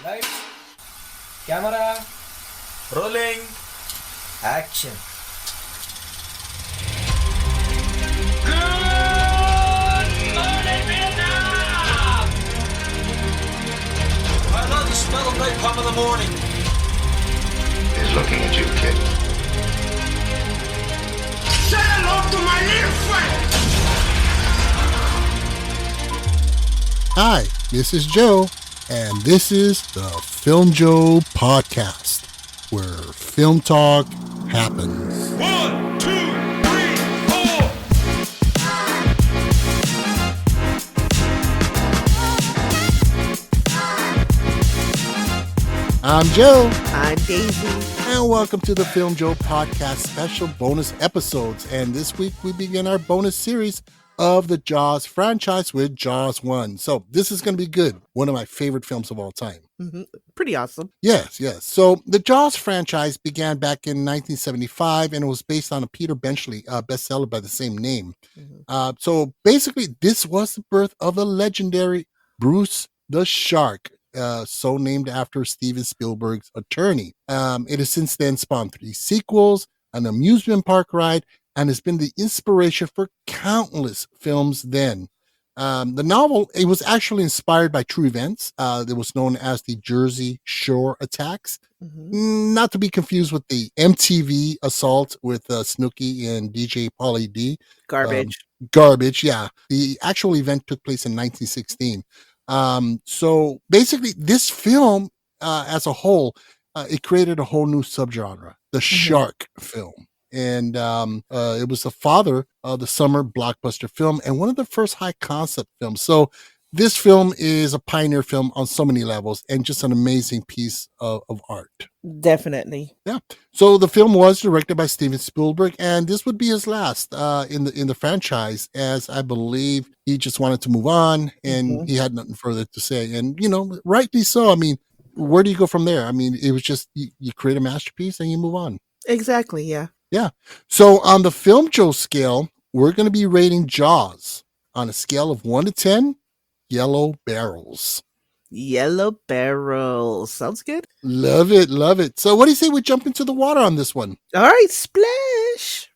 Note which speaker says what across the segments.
Speaker 1: Lights, camera, rolling, action. Good morning, Vietnam! I love the smell of napalm in the morning.
Speaker 2: He's looking at you, kid.
Speaker 3: Say hello to my little friend!
Speaker 4: Hi, this is Joe, and this is the Film Joe Podcast, where film talk happens.
Speaker 3: 1, 2, 3, 4.
Speaker 4: I'm Joe,
Speaker 5: I'm Daisy.
Speaker 4: and welcome to the Film Joe Podcast special bonus episodes. And this week we begin our bonus series of the Jaws franchise with Jaws 1. So this is going to be good. One of my favorite films of all time.
Speaker 5: Mm-hmm. Pretty awesome.
Speaker 4: Yes. So the Jaws franchise began back in 1975, and it was based on a Peter Benchley bestseller by the same name.
Speaker 5: Mm-hmm.
Speaker 4: So basically, this was the birth of the legendary Bruce the Shark, so named after Steven Spielberg's attorney. It has since then spawned 3 sequels, an amusement park ride, and has been the inspiration for countless films then. The novel, it was actually inspired by true events. That was known as the Jersey Shore attacks.
Speaker 5: Mm-hmm.
Speaker 4: Not to be confused with the MTV assault with Snooki and DJ Pauly D.
Speaker 5: Garbage.
Speaker 4: Garbage, yeah. The actual event took place in 1916. So basically, this film as a whole, it created a whole new subgenre, the shark film. And it was the father of the summer blockbuster film and one of the first high concept films. So this film is a pioneer film on so many levels and just an amazing piece of art.
Speaker 5: Definitely.
Speaker 4: Yeah. So the film was directed by Steven Spielberg, and this would be his last in the franchise, as I believe he just wanted to move on and he had nothing further to say. And, rightly so. I mean, where do you go from there? I mean, it was just you create a masterpiece and you move on.
Speaker 5: Exactly, yeah.
Speaker 4: Yeah. So on the Film Joe scale, we're going to be rating Jaws on a scale of 1 to 10, yellow barrels.
Speaker 5: Yellow barrels. Sounds good.
Speaker 4: Love it. Love it. So what do you say we jump into the water on this one?
Speaker 5: All right, splash.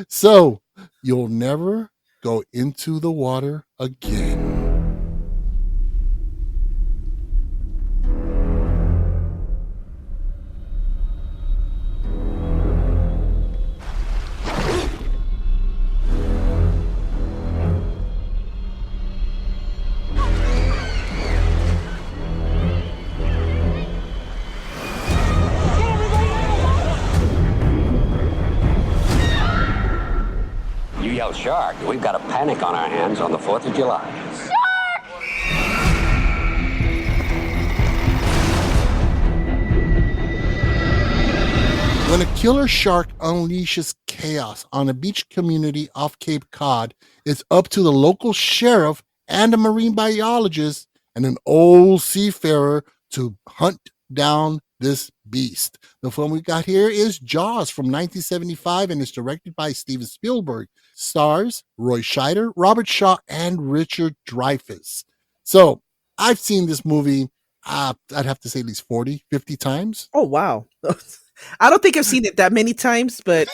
Speaker 4: So you'll never go into the water again.
Speaker 6: You yell shark, we've got a panic on our hands on the 4th of July.
Speaker 4: When a killer shark unleashes chaos on a beach community off Cape Cod, it's up to the local sheriff and a marine biologist and an old seafarer to hunt down this beast. The film we got here is Jaws from 1975 and is directed by Steven Spielberg. Stars Roy Scheider, Robert Shaw, and Richard Dreyfuss. So I've seen this movie, I'd have to say at least 40, 50 times.
Speaker 5: Oh, wow. I don't think I've seen it that many times, but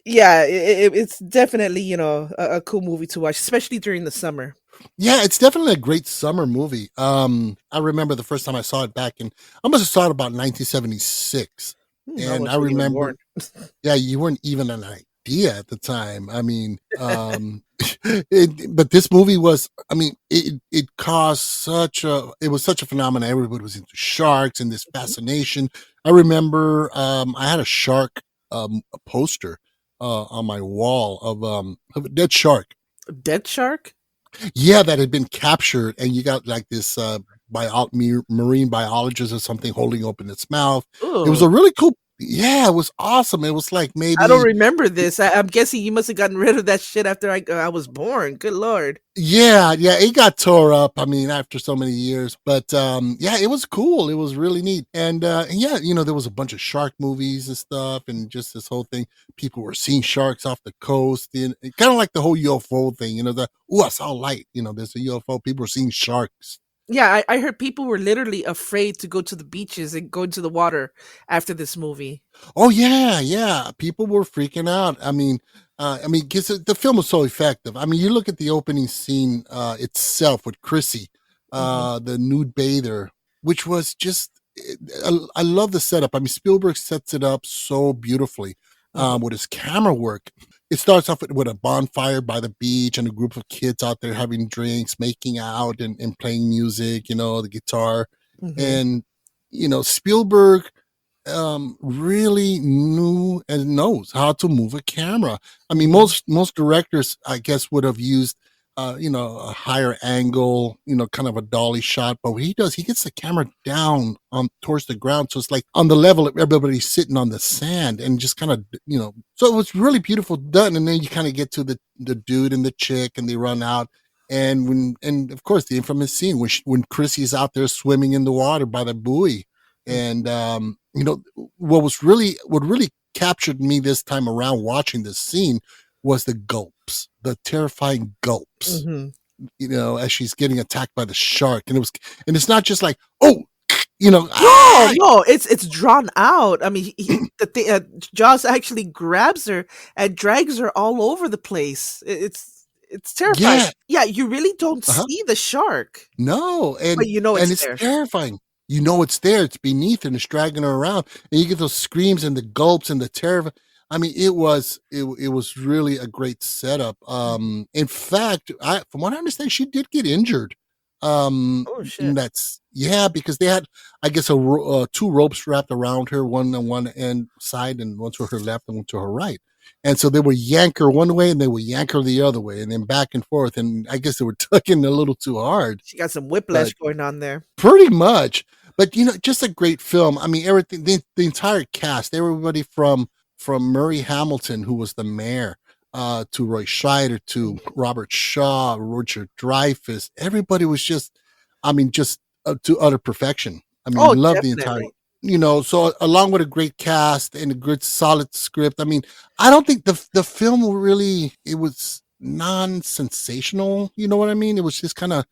Speaker 5: yeah, it's definitely, a cool movie to watch, especially during the summer.
Speaker 4: Yeah, it's definitely a great summer movie. I remember the first time I saw it back in, I must have saw it about 1976. And I remember, yeah, you weren't even an idea at the time. I mean, but this movie was, I mean, it caused it was such a phenomenon. Everybody was into sharks and this fascination. I remember I had a shark a poster on my wall of a dead shark.
Speaker 5: Dead shark?
Speaker 4: Yeah, that had been captured, and you got like this marine biologist or something holding open its mouth.
Speaker 5: Ooh.
Speaker 4: It was a really cool. Yeah, it was awesome. It was like maybe
Speaker 5: I don't remember this. I'm guessing you must have gotten rid of that shit after I was born. Good Lord.
Speaker 4: Yeah, it got tore up. I mean, after so many years, but yeah, it was cool. It was really neat, and yeah, there was a bunch of shark movies and stuff, and just this whole thing. People were seeing sharks off the coast, and kind of like the whole UFO thing. I saw light. There's a UFO. People were seeing sharks
Speaker 5: Yeah, I heard people were literally afraid to go to the beaches and go into the water after this movie.
Speaker 4: Oh yeah, yeah. People were freaking out. I mean, because the film was so effective. I mean, you look at the opening scene itself with Chrissy,
Speaker 5: Mhm,
Speaker 4: the nude bather, which was just. I love the setup. I mean, Spielberg sets it up so beautifully
Speaker 5: mhm,
Speaker 4: with his camera work. It starts off with a bonfire by the beach and a group of kids out there having drinks, making out, and playing music. You know, the guitar,
Speaker 5: mhm,
Speaker 4: and Spielberg really knew and knows how to move a camera. I mean,
Speaker 5: mhm.
Speaker 4: most directors, I guess, would have used, a higher angle, kind of a dolly shot. But what he does, he gets the camera down on towards the ground, so it's like on the level of everybody sitting on the sand, and just kind of, So it was really beautiful done. And then you kind of get to the dude and the chick, and they run out. And of course the infamous scene when Chrissy's out there swimming in the water by the buoy, and what really captured me this time around watching this scene was the gulps, the terrifying gulps,
Speaker 5: Mhm.
Speaker 4: as she's getting attacked by the shark. And it's not just like,
Speaker 5: No,
Speaker 4: ah,
Speaker 5: no, it's drawn out. I mean, Jaws actually grabs her and drags her all over the place. It's terrifying.
Speaker 4: yeah,
Speaker 5: Yeah, you really don't
Speaker 4: uh-huh.
Speaker 5: see the shark,
Speaker 4: No,
Speaker 5: but you know
Speaker 4: and
Speaker 5: it's
Speaker 4: it's
Speaker 5: there.
Speaker 4: terrifying. You know it's there. It's beneath her and it's dragging her around, and you get those screams and the gulps and the terror. I mean, it was really a great setup. In fact, from what I understand, she did get injured.
Speaker 5: Oh
Speaker 4: And
Speaker 5: shit.
Speaker 4: that's yeah, because they had, I guess, two ropes wrapped around her, one on one end side and one to her left and one to her right. And so they would yank her one way and they would yank her the other way, and then back and forth. And I guess they were tugging a little too hard,
Speaker 5: She got some whiplash
Speaker 4: but
Speaker 5: going on there.
Speaker 4: pretty much. But just a great film. I mean, everything, the entire cast, everybody from Murray Hamilton, who was the mayor, to Roy Scheider, to
Speaker 5: Mhm.
Speaker 4: Robert Shaw, Richard Dreyfuss. Everybody was just, I mean, just to utter perfection. I mean,
Speaker 5: Oh,
Speaker 4: love the entire,
Speaker 5: definitely.
Speaker 4: so along with a great cast and a good solid script. I mean, I don't think the film really, it was non-sensational. You know what I mean? It was just kind of,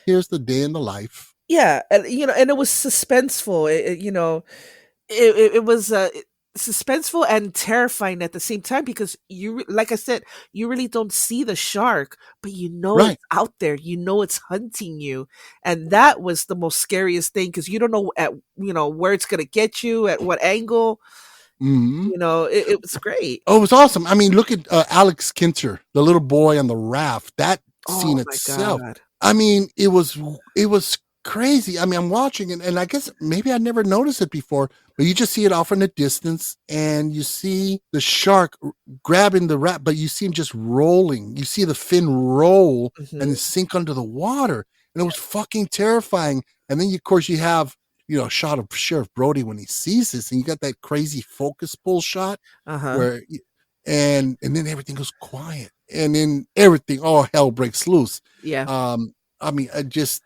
Speaker 4: here's the day in the life.
Speaker 5: Yeah, and and it was suspenseful. It was suspenseful and terrifying at the same time because like I said, you really don't see the shark, but you know
Speaker 4: Right.
Speaker 5: it's out there. You know it's hunting you, and that was the most scariest thing because you don't know where it's gonna get you at what angle.
Speaker 4: Mhm.
Speaker 5: It was great.
Speaker 4: Oh, it was awesome. I mean, look at Alex Kinter, the little boy on the raft. That scene
Speaker 5: Oh my
Speaker 4: itself.
Speaker 5: god.
Speaker 4: I mean, it was crazy. I mean, I'm watching it, and I guess maybe I never noticed it before, but you just see it off in the distance, and you see the shark grabbing the rat, but you see him just rolling. You see the fin roll and then
Speaker 5: Hmm.
Speaker 4: sink under the water, and it was fucking terrifying. And then, of course, you have a shot of Sheriff Brody when he sees this, and you got that crazy focus pull shot
Speaker 5: Uh huh.
Speaker 4: where and then everything goes quiet, and then everything, all hell breaks loose.
Speaker 5: Yeah.
Speaker 4: I mean, just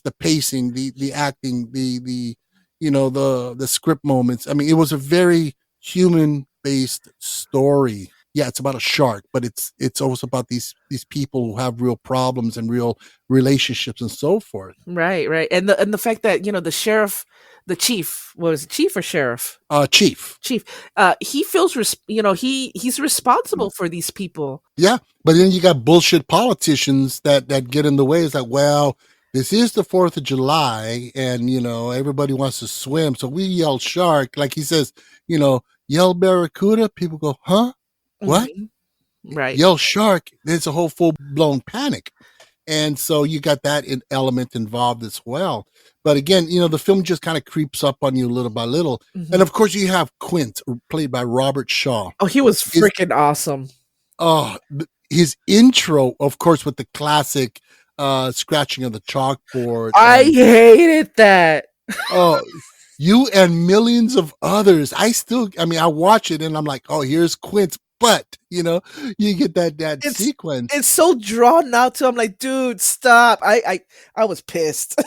Speaker 4: the pacing, the acting, the the script moments. I mean, it was a very human based story. Yeah, it's about a shark, but it's also about these people who have real problems and real relationships and so forth.
Speaker 5: Right. Right. And the fact that the sheriff, the chief, was it chief or sheriff?
Speaker 4: Chief.
Speaker 5: Chief, he feels he's responsible for these people.
Speaker 4: Yeah, but then you got bullshit politicians that get in the way. It's like, well, this is the 4th of July, and everybody wants to swim, so we yell shark. Like he says, yell barracuda. People go, huh? What?
Speaker 5: Mhm. Right.
Speaker 4: Yell shark. There's a whole full blown panic, and so you got that element involved as well. But again, the film just kind of creeps up on you little by little, and
Speaker 5: Mhm.
Speaker 4: of course you have Quint, played by Robert Shaw.
Speaker 5: Oh, he was
Speaker 4: Is
Speaker 5: freaking awesome.
Speaker 4: his intro, of course, with the classic scratching of the chalkboard,
Speaker 5: I
Speaker 4: and
Speaker 5: hated that.
Speaker 4: oh, you and millions of others. I mean, I watch it and I'm like, oh, here's Quint, but you get that
Speaker 5: It's
Speaker 4: sequence.
Speaker 5: it's so drawn out too. I'm like, dude, stop. I was pissed.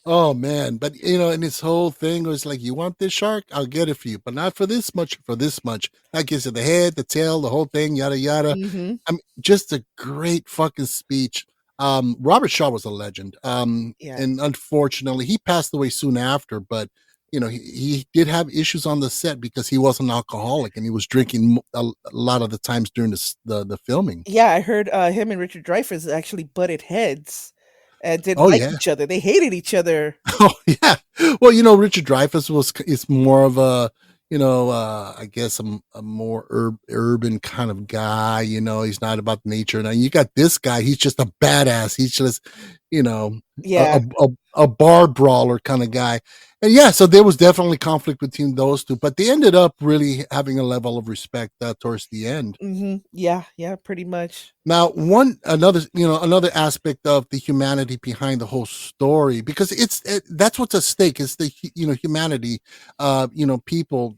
Speaker 4: Oh man, but and this whole thing was like, you want this shark? I'll get it for you, but not for this much. For this much, that gives you the head, the tail, the whole thing, yada yada.
Speaker 5: Mhm.
Speaker 4: I mean, just a great fucking speech. Robert Shaw was a legend.
Speaker 5: Yeah.
Speaker 4: And unfortunately, he passed away soon after. But he did have issues on the set because he was an alcoholic and he was drinking a lot of the times during the filming.
Speaker 5: Yeah, I heard him and Richard Dreyfuss actually butted heads and didn't
Speaker 4: Oh
Speaker 5: like
Speaker 4: yeah.
Speaker 5: each other. They hated each other.
Speaker 4: Oh yeah. Well, Richard Dreyfuss is more of a, I guess a more urban kind of guy. He's not about nature. Now you got this guy. He's just a badass. He's just,
Speaker 5: Yeah.
Speaker 4: a bar brawler kind of guy. And yeah, so there was definitely conflict between those two, but they ended up really having a level of respect towards the end.
Speaker 5: Yeah, yeah, pretty much.
Speaker 4: Now, another aspect of the humanity behind the whole story, because that's what's at stake is the humanity, people,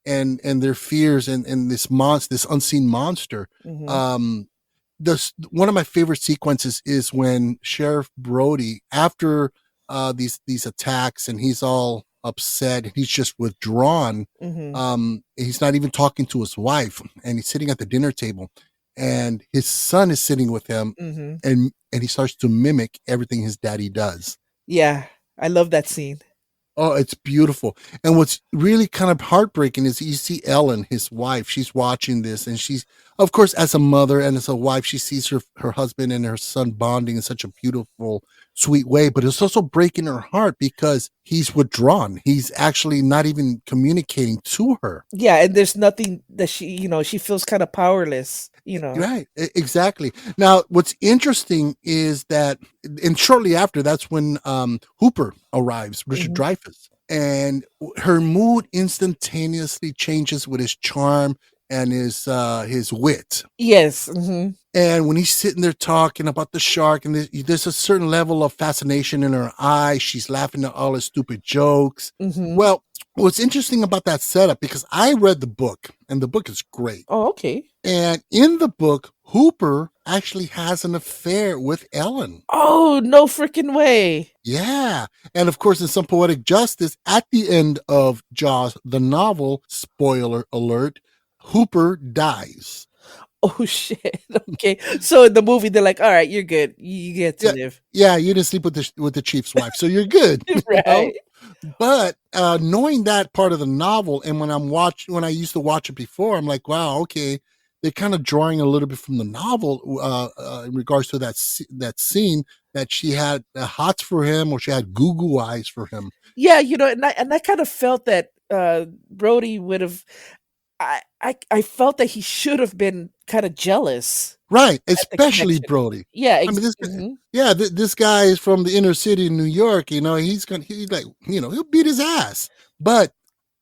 Speaker 4: and their fears and this unseen monster.
Speaker 5: Mhm.
Speaker 4: One of my favorite sequences is when Sheriff Brody, after these attacks, and he's all upset and he's just withdrawn.
Speaker 5: Mhm.
Speaker 4: He's not even talking to his wife, and he's sitting at the dinner table, and his son is sitting with him,
Speaker 5: Mhm.
Speaker 4: and he starts to mimic everything his daddy does.
Speaker 5: Yeah, I love that scene.
Speaker 4: Oh, it's beautiful. And what's really kind of heartbreaking is you see Ellen, his wife, she's watching this, and she's, of course, as a mother and as a wife, she sees her husband and her son bonding in such a beautiful, sweet way, but it's also breaking her heart because he's withdrawn. He's actually not even communicating to her.
Speaker 5: Yeah, and there's nothing that she feels kind of powerless.
Speaker 4: Right, exactly. Now, what's interesting is that, and shortly after, that's when Hooper arrives, Richard
Speaker 5: Mhm.
Speaker 4: Dreyfuss, and her mood instantaneously changes with his charm and his wit.
Speaker 5: Yes. Mhm.
Speaker 4: And when he's sitting there talking about the shark, and there's a certain level of fascination in her eyes, she's laughing at all his stupid jokes.
Speaker 5: Mhm.
Speaker 4: Well, what's interesting about that setup, because I read the book, and the book is great.
Speaker 5: Oh, okay.
Speaker 4: And in the book, Hooper actually has an affair with Ellen.
Speaker 5: Oh, no freaking way.
Speaker 4: Yeah. And of course, in some poetic justice, at the end of Jaws, the novel, spoiler alert, Hooper dies.
Speaker 5: Oh shit. Okay. So in the movie they're like, "All right, you're good. You get to
Speaker 4: Yeah.
Speaker 5: live."
Speaker 4: Yeah, you didn't sleep with the chief's wife, so you're good.
Speaker 5: Right.
Speaker 4: But knowing that part of the novel, and when I used to watch it before, I'm like, wow, okay, they're kind of drawing a little bit from the novel in regards to that scene that she had hots for him, or she had goo eyes for him.
Speaker 5: Yeah, and I kind of felt that Brody would have I felt that he should have been kind of jealous
Speaker 4: Right,
Speaker 5: at the
Speaker 4: especially
Speaker 5: connection.
Speaker 4: Brody.
Speaker 5: Yeah,
Speaker 4: I mean,
Speaker 5: mhm.
Speaker 4: this guy is from the inner city in New York. He's like, he'll beat his ass. But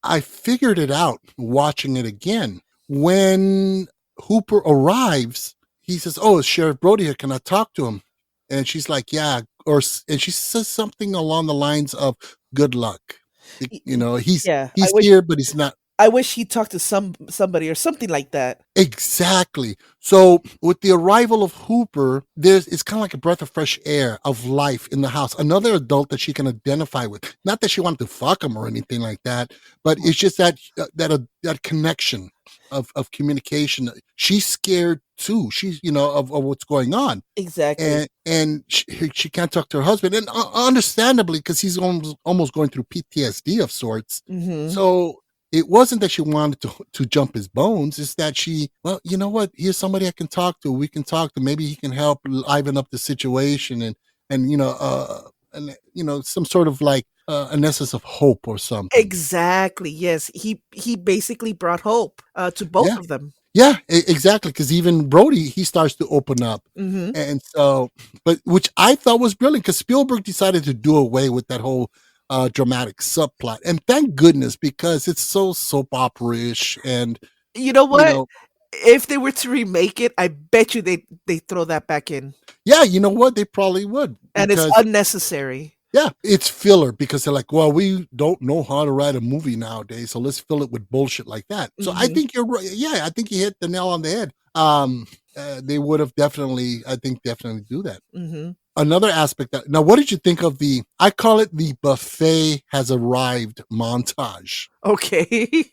Speaker 4: I figured it out watching it again. When Hooper arrives, he says, "Oh, is Sheriff Brody here? Can I talk to him?" And she's like, "Yeah," and she says something along the lines of, "Good luck."
Speaker 5: Y-
Speaker 4: He's
Speaker 5: Yeah,
Speaker 4: he's here, but he's not.
Speaker 5: I wish he talked to somebody or something like that.
Speaker 4: Exactly. So with the arrival of Hooper, it's kind of like a breath of fresh air of life in the house. Another adult that she can identify with. Not that she wanted to fuck him or anything like that, but it's just that connection of communication. She's scared too. She's of what's going on,
Speaker 5: Exactly.
Speaker 4: and she can't talk to her husband, and understandably, because he's almost going through PTSD of sorts.
Speaker 5: Mhm.
Speaker 4: So it wasn't that she wanted to jump his bones. It's that well, you know what? Here's somebody I can talk to. We can talk to. Maybe he can help liven up the situation, and some sort of like an essence of hope or something.
Speaker 5: Exactly. Yes. He basically brought hope to both
Speaker 4: Yeah,
Speaker 5: of them.
Speaker 4: yeah, exactly. Because even Brody, he starts to open up,
Speaker 5: Mhm.
Speaker 4: and so, but which I thought was brilliant, because Spielberg decided to do away with that whole dramatic subplot, and thank goodness, because it's so soap opera-ish, and
Speaker 5: You know
Speaker 4: you
Speaker 5: what?
Speaker 4: know
Speaker 5: If they were to remake it, I bet you they throw that back in.
Speaker 4: yeah, you know what? They probably would,
Speaker 5: And it's
Speaker 4: because
Speaker 5: unnecessary.
Speaker 4: yeah, it's filler, because they're like, well, we don't know how to write a movie nowadays, so let's fill it with bullshit like that. So I
Speaker 5: Mhm.
Speaker 4: think you're right. Yeah, I think you hit the nail on the head. They would have definitely, I think, definitely do that.
Speaker 5: Mhm.
Speaker 4: Another aspect now, what did you think of I call it the buffet has arrived montage?
Speaker 5: Okay.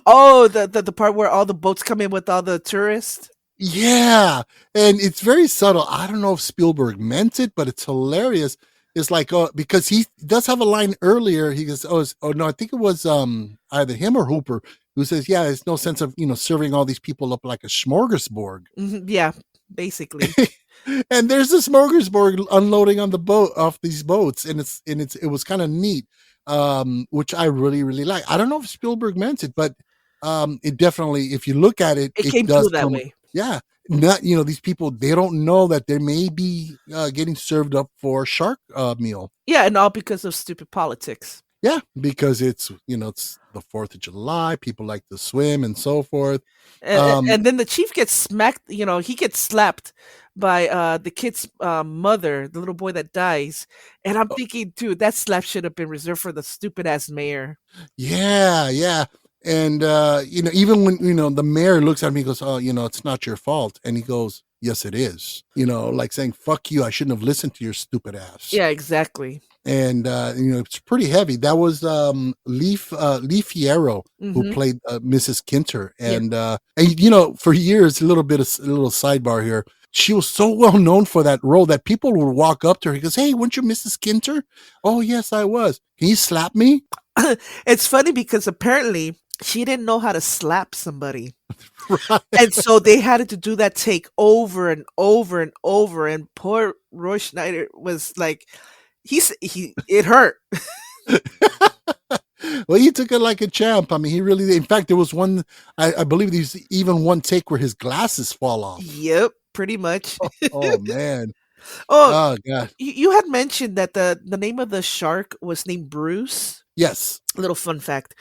Speaker 5: Oh, the part where all the boats come in with all the tourists?
Speaker 4: Yeah, and it's very subtle. I don't know if Spielberg meant it, but it's hilarious. It's like, because he does have a line earlier. He goes, oh no, I think it was either him or Hooper who says, "Yeah, there's no sense of serving all these people up like a smorgasbord."
Speaker 5: Yeah, basically.
Speaker 4: And there's a smorgasbord unloading on the boat off these boats, and it was kind of neat, which I really really like. I don't know if Spielberg meant it, but it definitely, if you look at it,
Speaker 5: It
Speaker 4: it
Speaker 5: came
Speaker 4: does
Speaker 5: through that
Speaker 4: come.
Speaker 5: way.
Speaker 4: Yeah, not these people, they don't know that they may be getting served up for shark meal.
Speaker 5: Yeah, and all because of stupid politics.
Speaker 4: Yeah, because it's it's the 4th of July. People like to swim and so forth.
Speaker 5: And then the chief gets smacked, he gets slapped by the kid's mother, the little boy that dies. And I'm thinking, dude, that slap should have been reserved for the stupid ass mayor.
Speaker 4: Yeah. And even when the mayor looks at me and goes, "Oh, it's not your fault," and he goes, "Yes, it is." Like saying, "Fuck you, I shouldn't have listened to your stupid ass."
Speaker 5: Yeah, exactly.
Speaker 4: And it's pretty heavy. That was Lee Fierro who
Speaker 5: Mhm.
Speaker 4: played Mrs. Kinter,
Speaker 5: Yeah.
Speaker 4: and for years, a little sidebar here. She was so well known for that role that people would walk up to her. He goes, "Hey, weren't you Mrs. Kinter?" "Oh, yes, I was." "Can you slap me?"
Speaker 5: It's funny because apparently she didn't know how to slap somebody.
Speaker 4: Right.
Speaker 5: And so they had to do that take over and over and over. And poor Roy Schneider was like, it hurt.
Speaker 4: Well, he took it like a champ. I mean, he really. In fact, there was one. I believe there's even one take where his glasses fall off.
Speaker 5: Yep, pretty much.
Speaker 4: Oh man.
Speaker 5: Oh,
Speaker 4: Oh god.
Speaker 5: you had mentioned that the name of the shark was named Bruce.
Speaker 4: Yes.
Speaker 5: Little fun fact.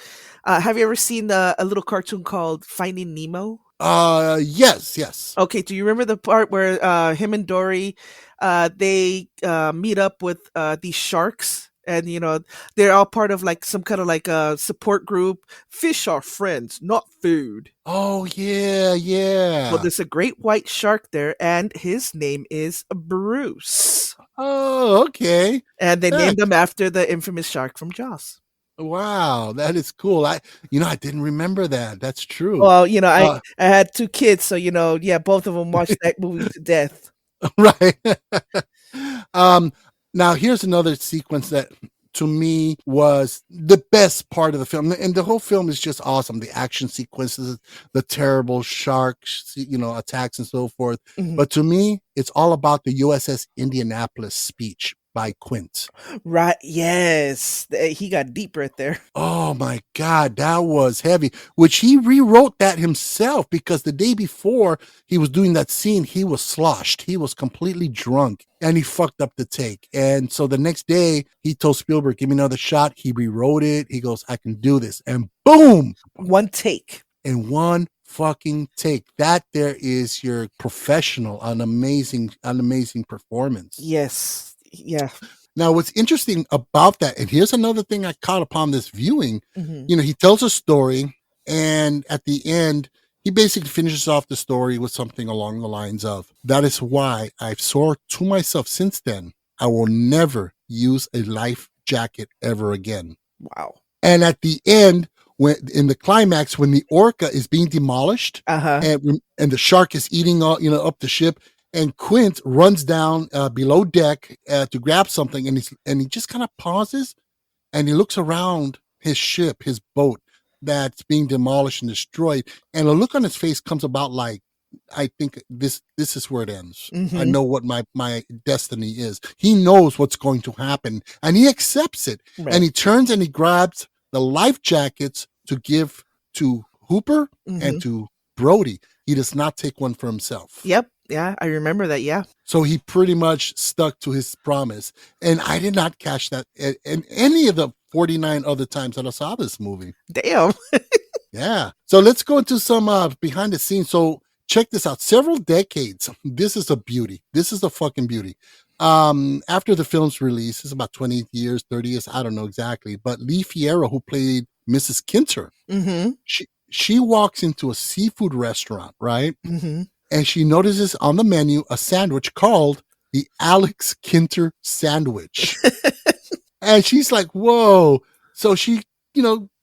Speaker 5: Have you ever seen a little cartoon called Finding Nemo?
Speaker 4: Yes.
Speaker 5: Okay, do you remember the part where him and Dory they meet up with these sharks? And they're all part of like some kind of like a support group. Fish are friends, not food.
Speaker 4: Oh yeah.
Speaker 5: Well, there's a great white shark there, and his name is Bruce.
Speaker 4: Oh, okay.
Speaker 5: And they
Speaker 4: Yeah.
Speaker 5: named him after the infamous shark from Jaws.
Speaker 4: Wow, that is cool. I didn't remember that. That's true.
Speaker 5: Well, I
Speaker 4: Uh,
Speaker 5: had two kids, so yeah, both of them watched that movie to death.
Speaker 4: right. um, Now here's another sequence that to me was the best part of the film, and the whole film is just awesome. The action sequences, the terrible sharks, attacks and so forth.
Speaker 5: Mhm.
Speaker 4: But to me, it's all about the USS Indianapolis speech by Quint.
Speaker 5: Right? Yes, he got deep right there.
Speaker 4: Oh my God, that was heavy. Which he rewrote that himself because the day before he was doing that scene, he was sloshed. He was completely drunk and he fucked up the take. And so the next day, he told Spielberg, "Give me another shot." He rewrote it. He goes, "I can do this." And boom,
Speaker 5: One take.
Speaker 4: in one fucking take. That there is your professional, an amazing performance.
Speaker 5: Yes. Yeah.
Speaker 4: Now, what's interesting about that, and here's another thing I caught upon this viewing,
Speaker 5: Mhm.
Speaker 4: he tells a story, and at the end, he basically finishes off the story with something along the lines of, "That is why I've swore to myself since then, I will never use a life jacket ever again."
Speaker 5: Wow.
Speaker 4: And at the end, when in the climax, when the orca is being demolished,
Speaker 5: Uh-huh.
Speaker 4: and the shark is eating all up the ship, and Quint runs down below deck to grab something, and he just kind of pauses, and he looks around his ship, his boat that's being demolished and destroyed, and a look on his face comes about like, "I think this is where it ends. I
Speaker 5: Mhm.
Speaker 4: know what my destiny is." He knows what's going to happen, and he accepts it.
Speaker 5: Right.
Speaker 4: And he turns and he grabs the life jackets to give to Hooper
Speaker 5: Mhm.
Speaker 4: and to Brody. He does not take one for himself.
Speaker 5: Yep. Yeah, I remember that. Yeah.
Speaker 4: So he pretty much stuck to his promise. And I did not catch that in any of the 49 other times that I saw this movie.
Speaker 5: Damn.
Speaker 4: Yeah. So let's go into some behind the scenes. So check this out. Several decades. This is a beauty. This is a fucking beauty. After the film's release, it's about 20 years, 30 years, I don't know exactly. But Lee Fierro, who played Mrs. Kinter,
Speaker 5: Mm-hmm.
Speaker 4: she walks into a seafood restaurant, right?
Speaker 5: Mm-hmm.
Speaker 4: And she notices on the menu a sandwich called the Alex Kinter sandwich. And she's like, "Whoa." So she,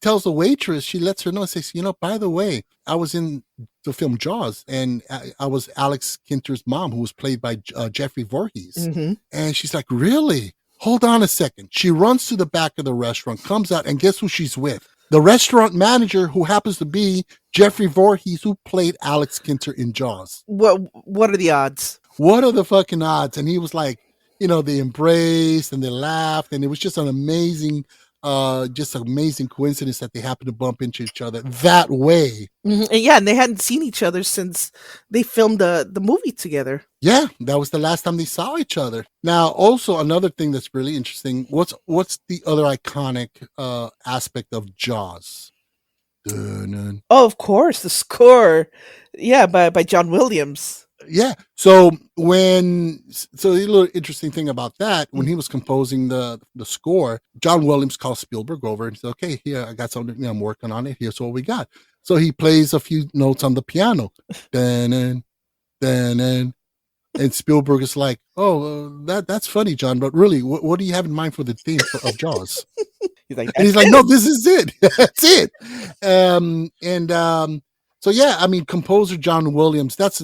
Speaker 4: tells the waitress, she lets her know and says, by the way, I was in the film Jaws, and I was Alex Kinter's mom, who was played by Jeffrey Voorhees.
Speaker 5: Mm-hmm.
Speaker 4: And she's like, really? Hold on a second. She runs to the back of the restaurant, comes out, and guess who she's with? The restaurant manager, who happens to be Jeffrey Voorhees, who played Alex Kinter in Jaws.
Speaker 5: What are the odds?
Speaker 4: What are the fucking odds? And he was like, they embraced and they laughed, and it was just an amazing coincidence that they happened to bump into each other that way.
Speaker 5: Mm-hmm. And they hadn't seen each other since they filmed the movie together.
Speaker 4: Yeah, that was the last time they saw each other. Now, also another thing that's really interesting. What's the other iconic aspect of Jaws? Dun-dun.
Speaker 5: Oh, of course, the score. Yeah, by John Williams.
Speaker 4: Yeah. So a little interesting thing about that, when he was composing the score, John Williams called Spielberg over and said, okay, here, I got something, I'm working on it. Here's what we got. So he plays a few notes on the piano. Dun-dun, dun-dun. And Spielberg is like, oh, that's funny, John, but really, what do you have in mind for the theme of Jaws? He's like, no, this is it. That's it. So yeah, I mean, composer John Williams, that's,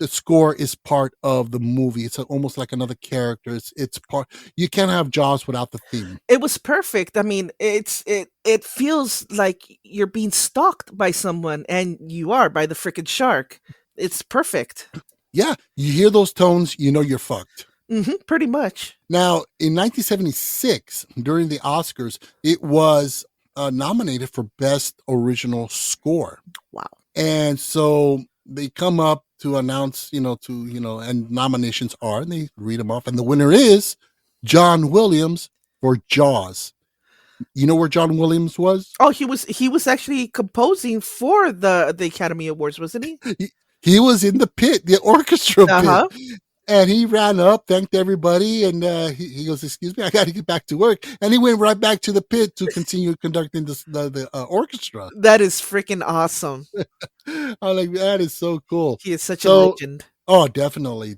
Speaker 4: the score is part of the movie. It's almost like another character. It's part, you can't have Jaws without the theme.
Speaker 5: It was perfect. I mean, it feels like you're being stalked by someone, and you are, by the freaking shark. It's perfect.
Speaker 4: Yeah, you hear those tones, you're fucked.
Speaker 5: Mm-hmm, pretty much.
Speaker 4: Now, in 1976, during the Oscars, it was nominated for Best Original Score.
Speaker 5: Wow.
Speaker 4: And so they come up to announce, and nominations are, and they read them off. And the winner is John Williams for Jaws. You know where John Williams was?
Speaker 5: Oh, he was actually composing for the Academy Awards, wasn't he?
Speaker 4: He was in the pit, the orchestra pit. And he ran up, thanked everybody, and he goes, excuse me, I got to get back to work. And he went right back to the pit to continue conducting the orchestra.
Speaker 5: That is freaking awesome.
Speaker 4: I'm like, that is so cool.
Speaker 5: He is such a legend.
Speaker 4: Oh, definitely.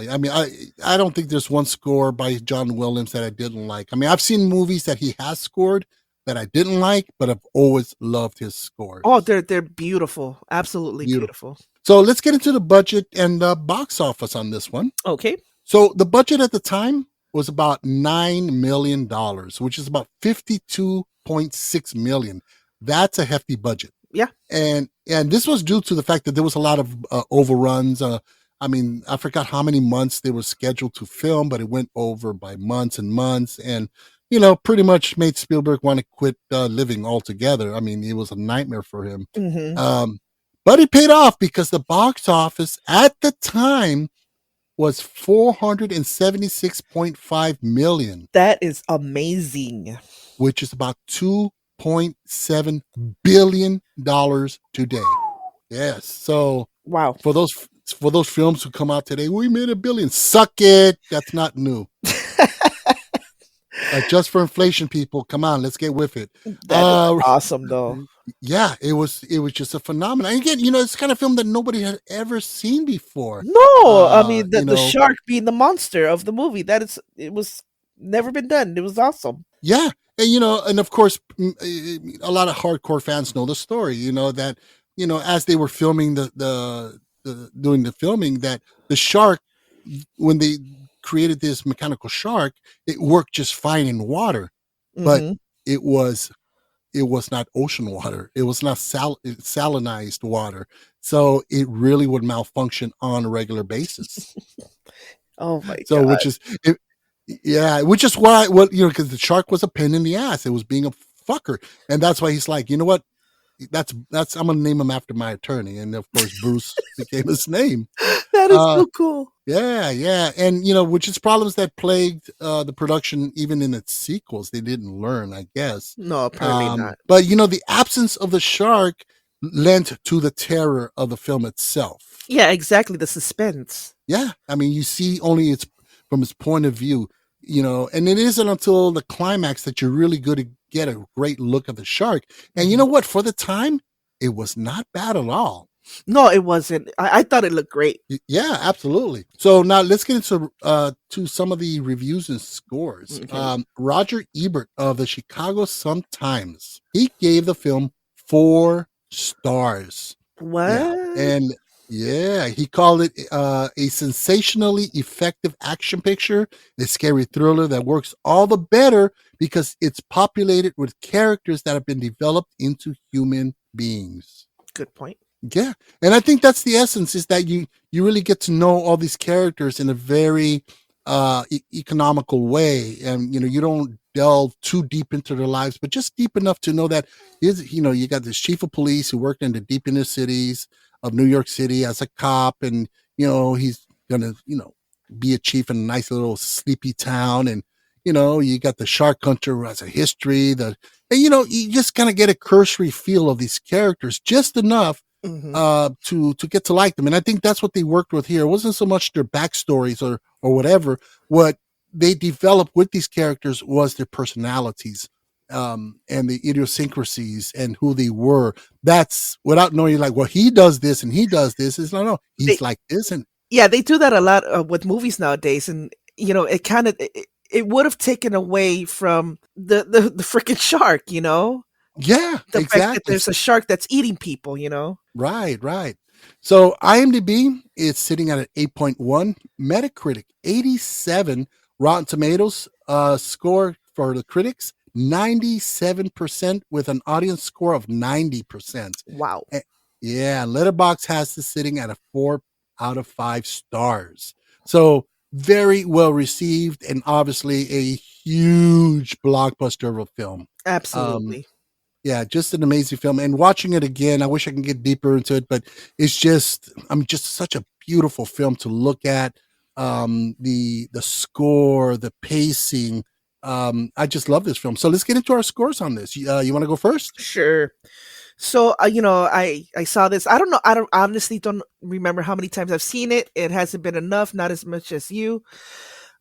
Speaker 4: I mean, I don't think there's one score by John Williams that I didn't like. I mean, I've seen movies that he has scored that I didn't like, but I've always loved his scores.
Speaker 5: Oh, they're beautiful. Absolutely beautiful.
Speaker 4: So let's get into the budget and box office on this one.
Speaker 5: Okay.
Speaker 4: So the budget at the time was about $9 million, which is about $52.6 million. That's a hefty budget.
Speaker 5: Yeah.
Speaker 4: And this was due to the fact that there was a lot of overruns. I mean, I forgot how many months they were scheduled to film, but it went over by months and months, and pretty much made Spielberg want to quit living altogether. I mean, it was a nightmare for him.
Speaker 5: Mm-hmm.
Speaker 4: But it paid off, because the box office at the time was $476.5 million.
Speaker 5: That is amazing.
Speaker 4: Which is about $2.7 billion today. Yes. So
Speaker 5: wow.
Speaker 4: For those films who come out today, we made $1 billion. Suck it. That's not new. Just for inflation, people. Come on, let's get with it.
Speaker 5: That's awesome, though.
Speaker 4: Yeah, it was just a phenomenon. And again, it's the kind of film that nobody had ever seen before.
Speaker 5: No, I mean the shark being the monster of the movie. It was never been done. It was awesome.
Speaker 4: Yeah, and and of course, a lot of hardcore fans know the story. That as they were filming doing the filming, that the shark, when they created this mechanical shark, it worked just fine in water, but it was not ocean water. It was not salinized water. So it really would malfunction on a regular basis.
Speaker 5: Oh my God.
Speaker 4: So which is why, because the shark was a pain in the ass. It was being a fucker. And that's why he's like, you know what? I'm going to name him after my attorney. And of course, Bruce became his name.
Speaker 5: That is so cool.
Speaker 4: Yeah. And, which is problems that plagued the production even in its sequels. They didn't learn, I guess.
Speaker 5: No, apparently not.
Speaker 4: But, the absence of the shark lent to the terror of the film itself.
Speaker 5: Yeah, exactly. The suspense.
Speaker 4: Yeah. I mean, you see only from its point of view, and it isn't until the climax that you're really good to get a great look at the shark. And you know what? For the time, it was not bad at all.
Speaker 5: No, it wasn't. I thought it looked great.
Speaker 4: Yeah, absolutely. So now let's get into to some of the reviews and scores.
Speaker 5: Okay.
Speaker 4: Roger Ebert of the Chicago Sun-Times, he gave the film 4 stars. Yeah,
Speaker 5: What?
Speaker 4: and yeah, he called it a sensationally effective action picture, a scary thriller that works all the better because it's populated with characters that have been developed into human beings.
Speaker 5: Good point.
Speaker 4: Yeah, and I think that's the essence, is that you really get to know all these characters in a very economical way, and you don't delve too deep into their lives, but just deep enough to know that you got this chief of police who worked in the deep inner cities of New York City as a cop, and he's gonna be a chief in a nice little sleepy town, and you got the shark hunter who has a history, and you just kind of get a cursory feel of these characters just enough
Speaker 5: Hmm.
Speaker 4: to get to like them. And I think that's what they worked with here. It wasn't so much their backstories or whatever. What they developed with these characters was their personalities, and the idiosyncrasies and who they were. That's without knowing, like, well, he does this and he does this. It's no,
Speaker 5: They
Speaker 4: he's like this. And
Speaker 5: Yeah, they do that a lot with movies nowadays, and it kind of it would have taken away from the freaking shark.
Speaker 4: yeah,
Speaker 5: The fact that
Speaker 4: exactly.
Speaker 5: there's a shark that's eating people.
Speaker 4: Right. So IMDb is sitting at an 8.1, Metacritic 87, Rotten Tomatoes score for the critics 97% with an audience score of 90%.
Speaker 5: Wow.
Speaker 4: Yeah, Letterboxd has this sitting at a 4 out of 5 stars. So very well received, and obviously a huge blockbuster of a film. Um,
Speaker 5: Absolutely.
Speaker 4: yeah, just an amazing film. And watching it again, I wish I can get deeper into it, but it's just such a beautiful film to look at. The score, the pacing. I just love this film. So let's get into our scores on this. You want to go first?
Speaker 5: Sure. So, I saw this. I don't know. I honestly don't remember how many times I've seen it. It hasn't been enough, not as much as you.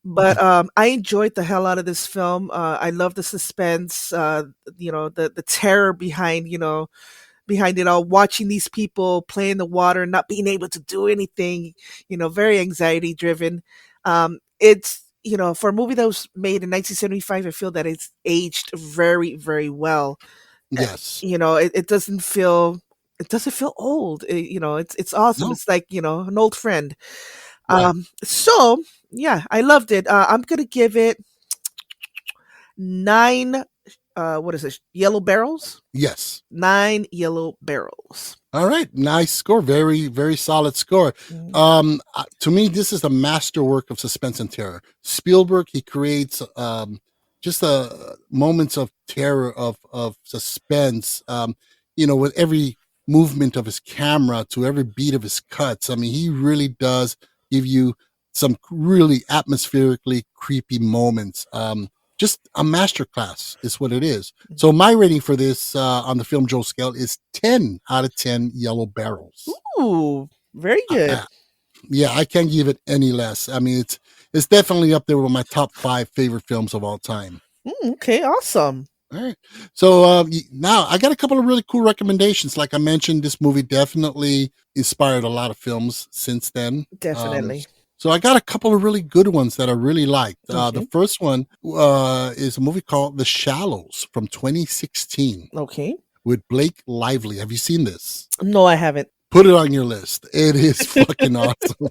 Speaker 5: But I enjoyed the hell out of this film. I love the suspense. The terror behind it all. Watching these people play in the water, not being able to do anything. Very anxiety driven. It's for a movie that was made in 1975, I feel that it's aged very, very well.
Speaker 4: Yes.
Speaker 5: It doesn't feel old. It's awesome.
Speaker 4: No.
Speaker 5: It's like, an old friend.
Speaker 4: Right.
Speaker 5: So yeah, I loved it. I'm gonna give it 9. What is it? Yellow barrels?
Speaker 4: Yes.
Speaker 5: 9 yellow barrels.
Speaker 4: All right, nice score. Very, very solid score.
Speaker 5: Mm.
Speaker 4: To me, this is a masterwork of suspense and terror. Spielberg, he creates just moments of terror, of suspense. With every movement of his camera, to every beat of his cuts. I mean, he really does give you some really atmospherically creepy moments. Just a masterclass is what it is. So my rating for this on the Film Joe scale is 10 out of 10 yellow barrels.
Speaker 5: Ooh, very good.
Speaker 4: Yeah, I can't give it any less. I mean, it's definitely up there with my top 5 favorite films of all time.
Speaker 5: Okay, awesome.
Speaker 4: All right. So now I got a couple of really cool recommendations. Like I mentioned, this movie definitely inspired a lot of films since then.
Speaker 5: Definitely.
Speaker 4: So I got a couple of really good ones that I really liked. The
Speaker 5: Okay.
Speaker 4: first one is a movie called The Shallows from 2016
Speaker 5: Okay.
Speaker 4: with Blake Lively. Have you seen this?
Speaker 5: No, I haven't.
Speaker 4: Put it on your list. It is fucking awesome.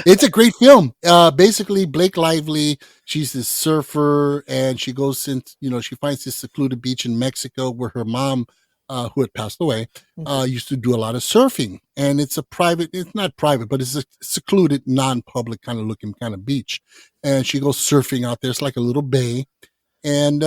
Speaker 4: It's a great film. Basically, Blake Lively, she's this surfer, and she goes she finds this secluded beach in Mexico where her mom, who had passed away, used to do a lot of surfing. And it's not private, but it's a secluded, non-public kind of looking kind of beach. And she goes surfing out there. It's like a little bay. And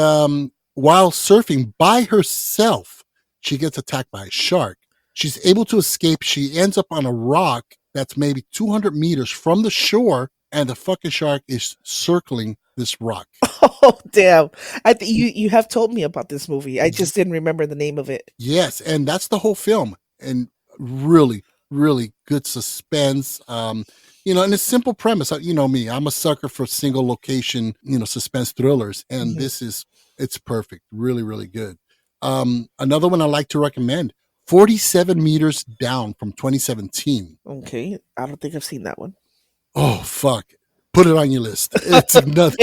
Speaker 4: while surfing by herself, she gets attacked by a shark. She's able to escape. She ends up on a rock that's maybe 200 meters from the shore, and the fucking shark is circling this rock.
Speaker 5: Oh, damn. I think you have told me about this movie. I just didn't remember the name of it.
Speaker 4: Yes, and that's the whole film. And really, really good suspense. And a simple premise. You know me, I'm a sucker for single location, suspense thrillers. And
Speaker 5: Mhm.
Speaker 4: it's perfect. Really, really good. Another one I like to recommend, 47 meters down from 2017.
Speaker 5: Okay, I don't think I've seen that one.
Speaker 4: Oh, fuck. Put it on your list. It's another.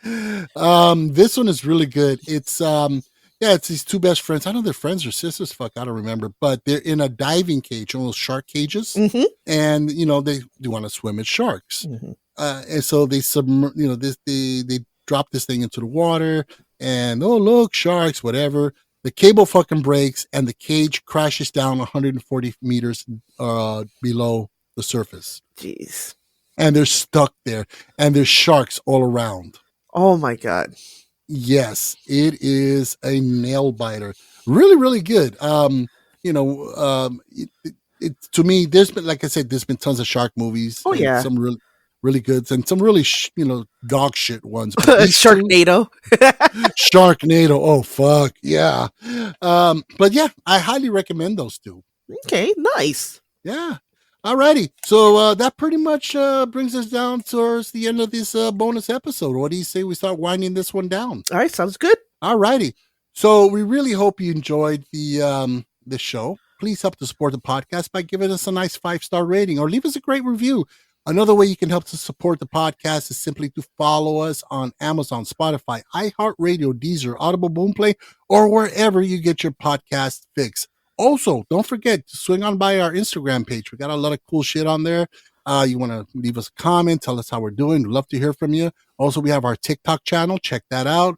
Speaker 4: This one is really good. It's it's these two best friends. I don't know if they're friends or sisters. Fuck, I don't remember. But they're in a diving cage, one of those shark cages,
Speaker 5: Mm-hmm.
Speaker 4: and they do want to swim with sharks.
Speaker 5: Mm-hmm.
Speaker 4: And so they they drop this thing into the water, and oh look, sharks, whatever. The cable fucking breaks, and the cage crashes down 140 meters below the surface,
Speaker 5: Jeez.
Speaker 4: and they're stuck there, and there's sharks all around.
Speaker 5: Oh my God.
Speaker 4: Yes, it is a nail biter. Really, really good. To me, there's been, like I said, there's been tons of shark movies.
Speaker 5: Oh,
Speaker 4: and
Speaker 5: yeah.
Speaker 4: some really good, and some really dog shit ones. But these two-
Speaker 5: Sharknado.
Speaker 4: Sharknado. Oh fuck yeah. But yeah, I highly recommend those two.
Speaker 5: Okay, nice.
Speaker 4: Yeah. Alrighty. So that pretty much brings us down towards the end of this bonus episode. What do you say we start winding this one down?
Speaker 5: All right, sounds good.
Speaker 4: Alrighty. So we really hope you enjoyed the show. Please help to support the podcast by giving us a nice 5-star rating or leave us a great review. Another way you can help to support the podcast is simply to follow us on Amazon, Spotify, iHeartRadio, Deezer, Audible, Boomplay, or wherever you get your podcast fix. Also, don't forget to swing on by our Instagram page. We got a lot of cool shit on there. You want to leave us a comment, tell us how we're doing. We'd love to hear from you. Also, we have our TikTok channel. Check that out.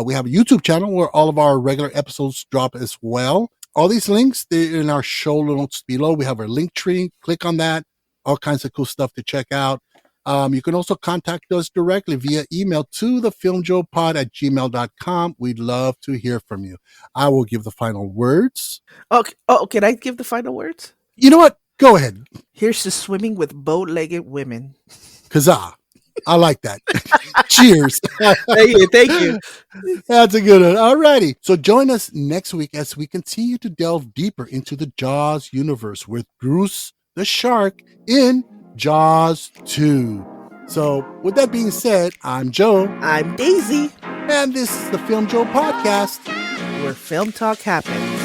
Speaker 4: We have a YouTube channel where all of our regular episodes drop as well. All these links, they're in our show notes below. We have our link tree. Click on that. All kinds of cool stuff to check out. You can also contact us directly via email to thefilmjoepod@gmail.com. We'd love to hear from you. I will give the final words.
Speaker 5: Okay. Oh, can I give the final words?
Speaker 4: You know what? Go ahead.
Speaker 5: Here's to swimming with bow-legged women.
Speaker 4: Kazaa. I like that. Cheers.
Speaker 5: Thank you.
Speaker 4: That's a good one. All righty. So join us next week as we continue to delve deeper into the Jaws universe with Bruce the Shark in Jaws 2. So with that being said, I'm Joe.
Speaker 5: I'm Daisy,
Speaker 4: And this is the Film Joe Podcast.
Speaker 5: where film talk happens.